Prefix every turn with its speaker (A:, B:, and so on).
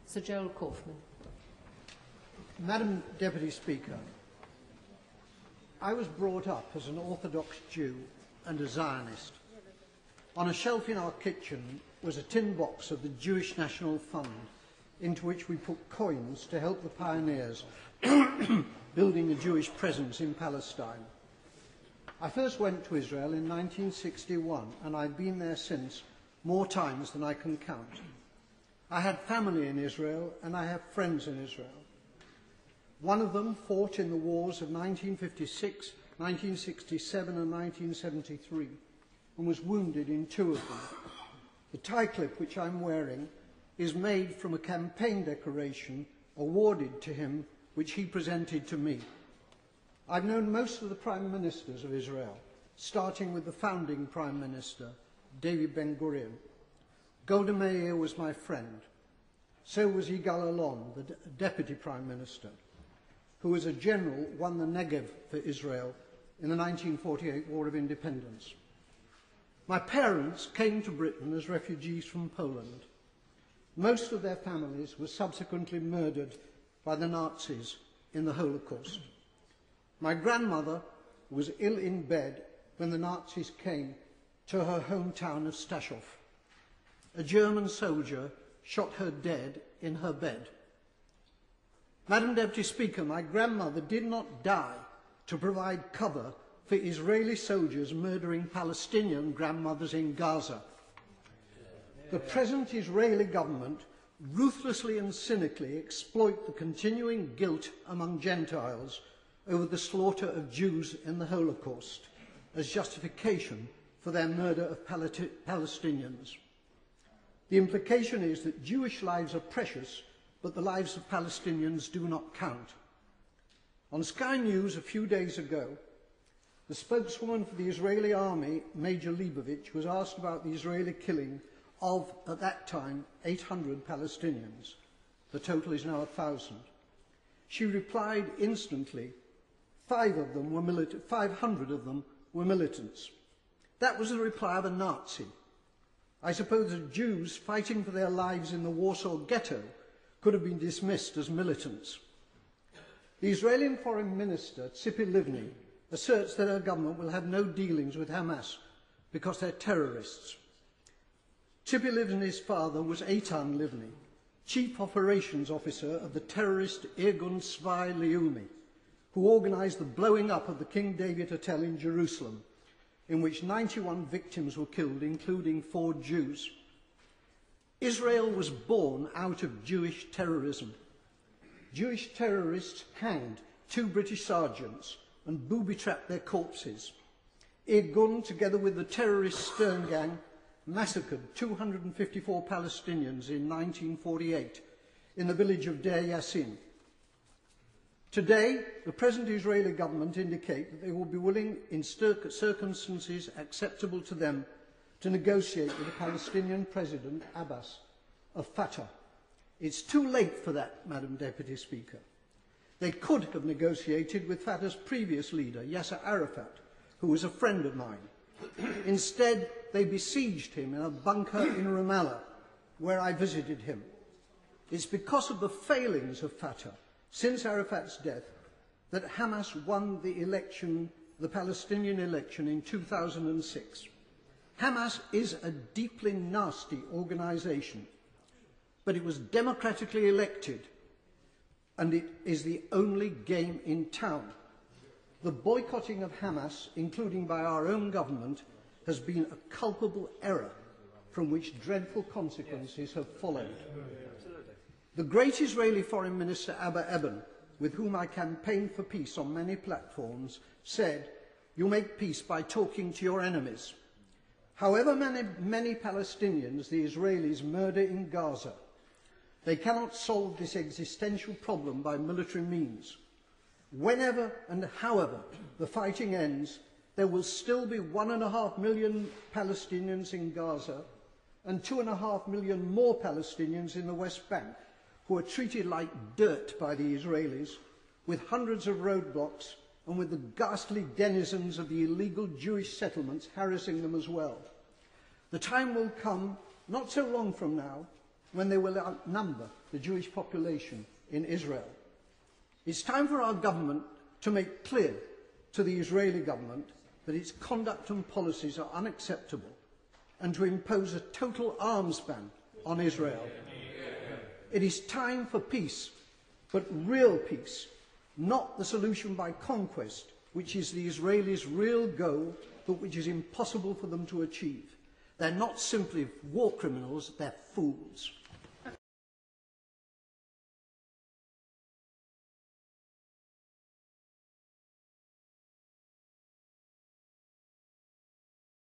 A: Sir Gerald Kaufman.
B: Madam Deputy Speaker, I was brought up as an Orthodox Jew and a Zionist. On a shelf in our kitchen was a tin box of the Jewish National Fund, into which we put coins to help the pioneers building a Jewish presence in Palestine. I first went to Israel in 1961, and I've been there since more times than I can count. I had family in Israel, and I have friends in Israel. One of them fought in the wars of 1956, 1967 and 1973, and was wounded in two of them. The tie clip which I'm wearing is made from a campaign decoration awarded to him, which he presented to me. I've known most of the Prime Ministers of Israel, starting with the founding Prime Minister, David Ben-Gurion. Golda Meir was my friend. So was Yigal Allon, the Deputy Prime Minister, who as a general won the Negev for Israel in the 1948 War of Independence. My parents came to Britain as refugees from Poland. Most of their families were subsequently murdered by the Nazis in the Holocaust. My grandmother was ill in bed when the Nazis came to her hometown of Stachov. A German soldier shot her dead in her bed. Madam Deputy Speaker, my grandmother did not die to provide cover for Israeli soldiers murdering Palestinian grandmothers in Gaza. The present Israeli government ruthlessly and cynically exploit the continuing guilt among Gentiles over the slaughter of Jews in the Holocaust as justification for their murder of Palestinians. The implication is that Jewish lives are precious, but the lives of Palestinians do not count. On Sky News a few days ago, the spokeswoman for the Israeli army, Major Leibovich, was asked about the Israeli killing of, at that time, 800 Palestinians. The total is now 1,000. She replied instantly, 500 of them were militants. That was the reply of a Nazi. I suppose the Jews fighting for their lives in the Warsaw Ghetto could have been dismissed as militants. The Israeli Foreign Minister, Tzipi Livni, asserts that her government will have no dealings with Hamas because they're terrorists. Tzipi Livni's father was Eitan Livni, Chief Operations Officer of the terrorist Irgun Tzvai Leumi, who organised the blowing up of the King David Hotel in Jerusalem, in which 91 victims were killed, including 4 Jews. Israel was born out of Jewish terrorism. Jewish terrorists hanged 2 British sergeants and booby-trapped their corpses. Irgun, together with the terrorist Stern Gang, massacred 254 Palestinians in 1948 in the village of Deir Yassin. Today, the present Israeli government indicate that they will be willing, in circumstances acceptable to them, to negotiate with the Palestinian President, Abbas, of Fatah. It's too late for that, Madam Deputy Speaker. They could have negotiated with Fatah's previous leader, Yasser Arafat, who was a friend of mine. Instead, they besieged him in a bunker in Ramallah, where I visited him. It's because of the failings of Fatah since Arafat's death that Hamas won the election, the Palestinian election in 2006. Hamas is a deeply nasty organisation, but it was democratically elected, and it is the only game in town. The boycotting of Hamas, including by our own government, has been a culpable error from which dreadful consequences have followed. The great Israeli Foreign Minister Abba Eban, with whom I campaigned for peace on many platforms, said, "You make peace by talking to your enemies." However many Palestinians the Israelis murder in Gaza, they cannot solve this existential problem by military means. Whenever and however the fighting ends, there will still be 1.5 million Palestinians in Gaza and 2.5 million more Palestinians in the West Bank, who are treated like dirt by the Israelis, with hundreds of roadblocks and with the ghastly denizens of the illegal Jewish settlements harassing them as well. The time will come, not so long from now, when they will outnumber the Jewish population in Israel. It's time for our government to make clear to the Israeli government that its conduct and policies are unacceptable and to impose a total arms ban on Israel. It is time for peace, but real peace, not the solution by conquest, which is the Israelis' real goal, but which is impossible for them to achieve. They're not simply war criminals, they're fools.